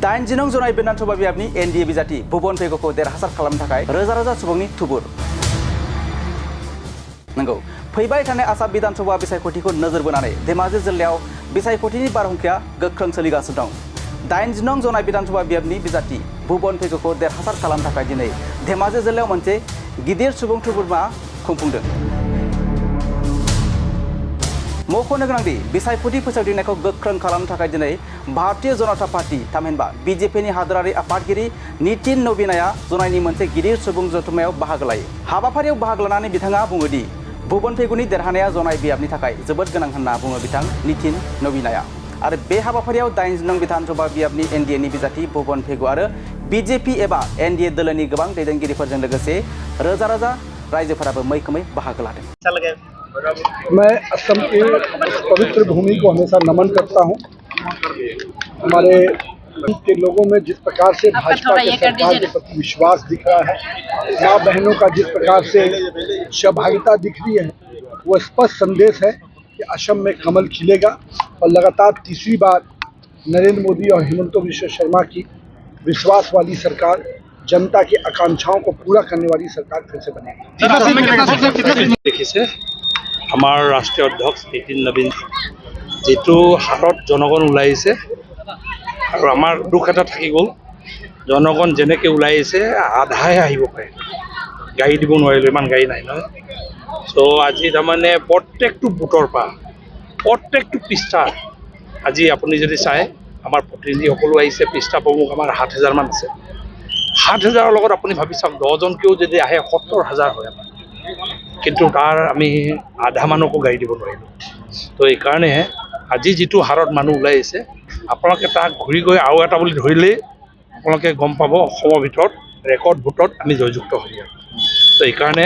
दाइन जिनं जनाय बिधानसभा बियाबनि एनडिए बिजाथि भुबन पेगुखौ देरहासार खालामनो थाखाय रोजा रोजा सुबुंनि थुबुर नंगौ फैबाय थानाय आसाम बिधानसभा बिसायख'थिखौ नोजोर बोनानै धेमाजि जिल्लायाव बिसायख'थिनि बारहुंखाया गोख्रों सोलिगासिनो दं। 8 नं जनाय बिधानसभा बियाबनि बिजाथि भुबन पेगुखौ देरहासार खालामनो थाखाय दिनै धेमाजि जिल्लायाव मोनसे गिदिर सुबुं थुबुरमा खुंफुंदों। मख'नो गोनांदि बिसायख'थि फोसावदिंनायखौ गोख्रों खालामनो थाखाय दिनै भारतीय जनता पार्टी थामहिनबा बिजेपिनि हादरारि आफादगिरि नितिन नवीनआ जनायनि मोनसे गिदिर सुबुं जथुम्मायाव बाहागो लायो। हाबाफारियाव बाहागो लानानै बिथाङा बुङो दि भुबन पेगुनि देरहानाया जनाय बियाबनि थाखाय जोबोद गोनां होनना बुङो बिथां नितिन नवीनआ। आरो बे हाबाफारियाव 8 नं बिधानसभा बियाबनि एनडिएनि बिजाथि भुबन पेगु आरो बिजेपि एबा एनडिए दोलोनि गोबां दैदेनगिरिफोरजों लोगोसे रोजा रोजा रायजोफोराबो मैखोमै बाहागो लादों। मैं असम की पवित्र भूमि को हमेशा नमन करता हूं। हमारे के लोगों में जिस प्रकार से भाजपा के सरकार के प्रति विश्वास दिख रहा है, माँ बहनों का जिस प्रकार से सहभागिता दिख रही है, वो स्पष्ट संदेश है कि असम में कमल खिलेगा और लगातार तीसरी बार नरेंद्र मोदी और हिमंत बिश्व शर्मा की विश्वास वाली सरकार, जनता की आकांक्षाओं को पूरा करने वाली सरकार फिर से बनेगी। আমাৰ ৰাষ্ট্ৰীয় অধ্যক্ষ নীতিন নবীন যেটো হাৰত জনগণ ওলাইছে আৰু আমাৰ দুখ এটা থাকি গ'ল, জনগণ যেনেকৈ ওলাইছে আধাহে আহিব পাৰে, গাড়ী দিব নোৱাৰিলোঁ, ইমান গাড়ী নাই নহয়। চ' আজি তাৰমানে প্ৰত্যেকটো বুথৰ পৰা প্ৰত্যেকটো পৃষ্ঠা আজি আপুনি যদি চায় আমাৰ প্ৰতিনিধিসকলো আহিছে, পৃষ্ঠা প্ৰমুখ আমাৰ 7,000 মান আছে। 7,000ৰ লগত আপুনি ভাবি চাওক 10জনকেও যদি আহে 70,000 হয় আমাৰ, কিন্তু তাৰ আমি আধা মানুহকো গাড়ী দিব নোৱাৰিলোঁ। তো এইকাৰণে আজি যিটো হাৰত মানুহ ওলাই আহিছে, আপোনালোকে তাক ঘূৰি গৈ আৰু এটা বুলি ধৰিলেই আপোনালোকে গম পাব অসমৰ ভিতৰত ৰেকৰ্ড ভোটত আমি জয়যুক্ত হৈ যাম। তো এইকাৰণে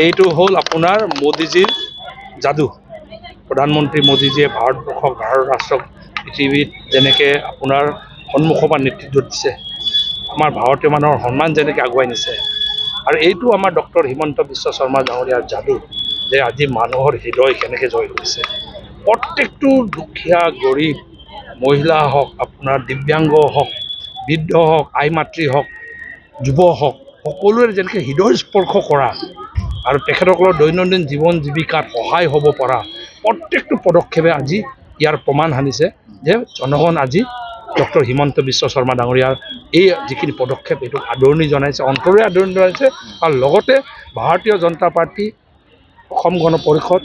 এইটো হ'ল আপোনাৰ মোদীজীৰ যাদু। প্ৰধানমন্ত্ৰী মোদীজীয়ে ভাৰত ৰাষ্ট্ৰক পৃথিৱীত যেনেকৈ আপোনাৰ সন্মুখৰ পৰা নেতৃত্ব দিছে, আমাৰ ভাৰতীয় মানুহৰ সন্মান যেনেকৈ আগুৱাই নিছে, আৰু এইটো আমাৰ ডক্টৰ হিমন্ত বিশ্ব শৰ্মা ডাঙৰীয়াৰ যাদু যে আজি মানুহৰ হৃদয় কেনেকৈ জয় কৰিছে। প্ৰত্যেকটো দুখীয়া গৰীব মহিলা হওক, আপোনাৰ দিব্যাংগ হওক, বৃদ্ধ হওক, আই মাতৃ হওক, যুৱ হওক, সকলোৱে যেনেকৈ হৃদয় স্পৰ্শ কৰা আৰু তেখেতসকলৰ দৈনন্দিন জীৱন জীৱিকাত সহায় হ'ব পৰা প্ৰত্যেকটো পদক্ষেপে আজি ইয়াৰ প্ৰমাণ সানিছে যে জনগণ আজি ডক্টৰ হিমন্ত বিশ্ব শৰ্মা ডাঙৰীয়াৰ এই যিখিনি পদক্ষেপ এইটোক আদৰণি জনাইছে, অন্তৰে আদৰণি জনাইছে। আৰু লগতে ভাৰতীয় জনতা পাৰ্টি, অসম গণ পৰিষদ,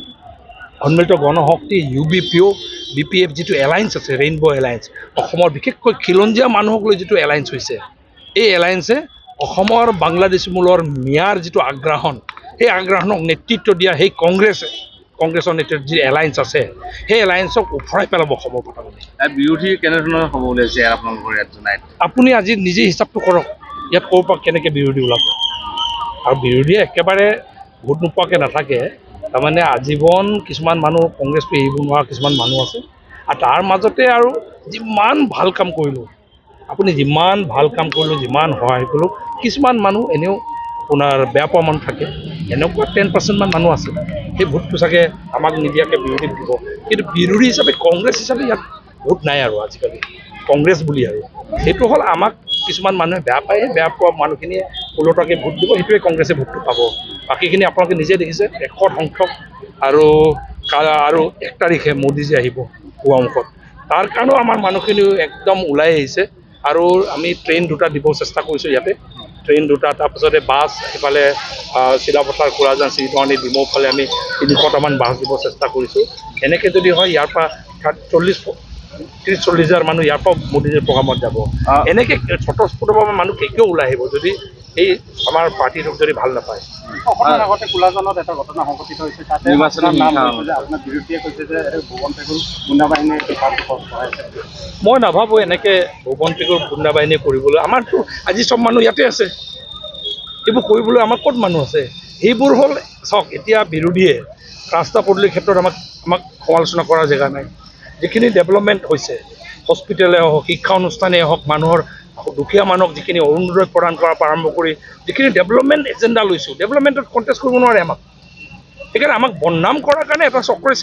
সন্মিলিত গণশক্তি, UBPO, BPF যিটো এলায়েন্স আছে, ৰেইনব' এলায়েন্স, অসমৰ বিশেষকৈ খিলঞ্জীয়া মানুহক লৈ যিটো এলায়েন্স হৈছে, এই এলায়েন্সে অসমৰ বাংলাদেশী মূলৰ মিয়াৰ যিটো আগ্ৰাসন, সেই আগ্ৰাসনক নেতৃত্ব দিয়া সেই কংগ্ৰেছৰ নেতৃত্বত যি এলায়েন্স আছে, সেই এলায়েন্সক উফৰাই পেলাব অসমৰ প্ৰধানমন্ত্ৰী। বিৰোধী কেনেধৰণৰ হ'ব ওলাইছে আপোনালোকৰ ইয়াত জনাই? আপুনি আজি নিজে হিচাপটো কৰক, ইয়াত ক'ৰ পৰা কেনেকৈ বিৰোধী ওলাব। আৰু বিৰোধীয়ে একেবাৰে ভোট নোপোৱাকৈ নাথাকে, তাৰমানে আজীৱন কিছুমান মানুহ কংগ্ৰেছটো এৰিব নোৱাৰা কিছুমান মানুহ আছে। আৰু তাৰ মাজতে আৰু যিমান ভাল কাম কৰিলোঁ, আপুনি যিমান ভাল কাম কৰিলোঁ, যিমান সহায় কৰিলোঁ, কিছুমান মানুহ এনেও আপোনাৰ বেয়া পোৱা মানুহ থাকে, এনেকুৱা 10% মান মানুহ আছে, সেই ভোটটো চাগে আমাক নিদিয়াকৈ বিৰোধীক দিব। কিন্তু বিৰোধী হিচাপে কংগ্ৰেছ হিচাপে ইয়াত ভোট নাই আৰু আজিকালি কংগ্ৰেছ বুলি। আৰু সেইটো হ'ল আমাক কিছুমান মানুহে বেয়া পায়, বেয়া পোৱা মানুহখিনিয়ে ওলোটাকৈ ভোট দিব, সেইটোৱে কংগ্ৰেছে ভোটটো পাব। বাকীখিনি আপোনালোকে নিজে দেখিছে ৰেকৰ্ড সংখ্যক। আৰু 1 তাৰিখে মোদীজী আহিব পুৱা অংশত, তাৰ কাৰণেও আমাৰ মানুহখিনিও একদম ওলাই আহিছে। আৰু আমি ট্ৰেইন 2টা দিব চেষ্টা কৰিছোঁ ইয়াতে, ট্ৰেইন 2টা, তাৰপিছতে বাছ এইফালে চিলাপথাৰ, কোৰাজান, চিৰিকৰণী, ডিমৌ ফালে আমি 300টামান বাছ দিব চেষ্টা কৰিছোঁ। এনেকৈ যদি হয় ইয়াৰ পৰা 30-40 হাজাৰ মানুহ ইয়াৰ পৰা মোদীজীৰ প্ৰগ্ৰামত যাব। এনেকৈ স্বতঃস্ফূৰ্তভাৱে মানুহ কেতিয়াও ওলাই আহিব যদি এই আমাৰ পাৰ্টিটোক যদি ভাল নাপায়। অকণমান আগতে কোলাজানত এটা ঘটনা সংঘটিত হৈছে, তাতে আপোনাৰ বিৰোধীয়ে কৈছে যে ভুবন পেগুৰ গুণ্ডা বাহিনীয়ে মই নাভাবোঁ এনেকৈ ভুবন পেগুৰ গুণ্ডা বাহিনীয়ে কৰিবলৈ। আমাৰতো আজি চব মানুহ ইয়াতে আছে, এইবোৰ কৰিবলৈ আমাৰ ক'ত মানুহ আছে? সেইবোৰ হ'ল চাওক, এতিয়া বিৰোধীয়ে ৰাস্তা পদূলিৰ ক্ষেত্ৰত আমাক সমালোচনা কৰাৰ জেগা নাই। যিখিনি ডেভেলপমেণ্ট হৈছে, হস্পিটেলে হওক, শিক্ষা অনুষ্ঠানেই হওক, মানুহৰ দুখীয়া মানুহক যিখিনি অৰুণোদয় প্ৰদান কৰাৰ পৰা আৰম্ভ কৰি যিখিনি ডেভেলপমেণ্ট এজেণ্ডা লৈছোঁ, ডেভেলপমেণ্টত কণ্টেষ্ট কৰিব নোৱাৰে আমাক। সেইকাৰণে আমাক বদনাম কৰাৰ কাৰণে এটা চক্ৰই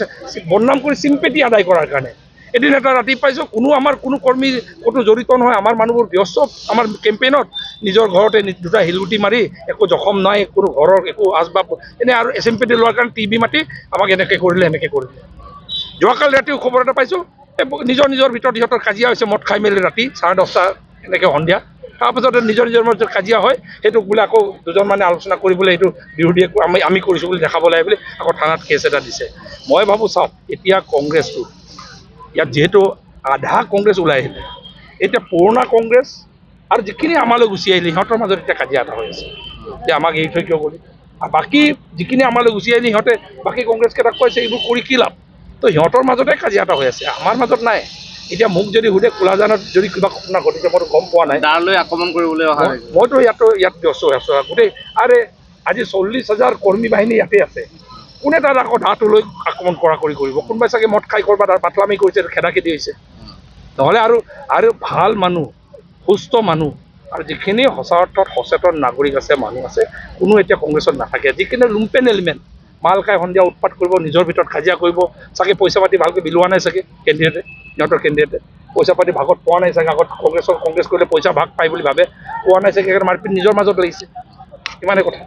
বদনাম কৰি চিম্পেটি আদায় কৰাৰ কাৰণে এদিন এটা ৰাতি পাইছোঁ আমাৰ কোনো কৰ্মী ক'তো জড়িত নহয়, আমাৰ মানুহবোৰ ব্যস্ত আমাৰ কেম্পেইনত নিজৰ ঘৰতে দুটা শিলগুটি মাৰি একো জখম নাই, কোনো ঘৰৰ একো আচবাব এনে আৰু SMPD লোৱাৰ কাৰণে টিভি মাতি আমাক এনেকৈ কৰিলে এনেকৈ কৰিলে। যোৱাকালি ৰাতিও খবৰ এটা পাইছোঁ নিজৰ ভিতৰত সিহঁতৰ কাজিয়া হৈছে, মদ খাই মেলি ৰাতি 10:30 এনেকৈ সন্ধিয়া। তাৰপাছতে নিজৰ মাজত কাজিয়া হয়, সেইটোক বোলে আকৌ দুজন মানে আলোচনা কৰিবলৈ সেইটো বিৰোধীয়ে আমি কৰিছোঁ বুলি দেখাব লাগে বুলি আকৌ থানাত কেছ এটা দিছে। মই ভাবোঁ চাওক, এতিয়া কংগ্ৰেছটো ইয়াত যিহেতু আধা কংগ্ৰেছ ওলাই আহিলে, এতিয়া পুৰণা কংগ্ৰেছ আৰু যিখিনি আমালৈ গুচি আহিলে সিহঁতৰ মাজত এতিয়া কাজিয়া এটা হৈ আছে যে আমাক এৰি থৈ কিয় গ'লি, আৰু বাকী যিখিনি আমালৈ গুচি আহিলে সিহঁতে বাকী কংগ্ৰেছকেইটাক কৈছে এইবোৰ কৰি কি লাভ, তো সিহঁতৰ মাজতে কাজিয়া এটা হৈ আছে, আমাৰ মাজত নাই। এতিয়া মোক যদি সোধে কোলাজানত যদি কিবা ঘটনা ঘটিছে মইতো গম পোৱা নাই, তালৈ আক্ৰমণ কৰিবলৈ অহা হৈছে। মইতো ইয়াত ব্যস্ত হৈ আছোঁ। গোটেই আজি 40,000 কৰ্মী বাহিনী ইয়াতে আছে, কোনে তাত আকৌ ধাটো লৈ আক্ৰমণ কৰিব? কোনোবাই চাগে মদ খাই কৰবাত আৰু পাতলামি কৰিছে, খেদাখেদি হৈছে। নহ'লে আৰু ভাল মানুহ, সুস্থ মানুহ আৰু যিখিনি সঁচা অৰ্থত সচেতন নাগৰিক আছে, মানুহ আছে, কোনো এতিয়া কংগ্ৰেছত নাথাকে। যিখিনি লুম্পেন এলিমেণ্ট মাল খাই সন্ধিয়া উৎপাত কৰিব, নিজৰ ভিতৰত কাজিয়া কৰিব, চাগে পইচা পাতি ভালকৈ বিলোৱা নাই চাগে সিহঁতৰ কেণ্ডিডেটে পইচা পাতি ভাগত পোৱা নাই চাগে, আগত কংগ্ৰেছ কৰিলে পইচা ভাগ পায় বুলি ভাবে, পোৱা নাই চাগে, মাৰপিট নিজৰ মাজত লাগিছে, ইমানে কথা।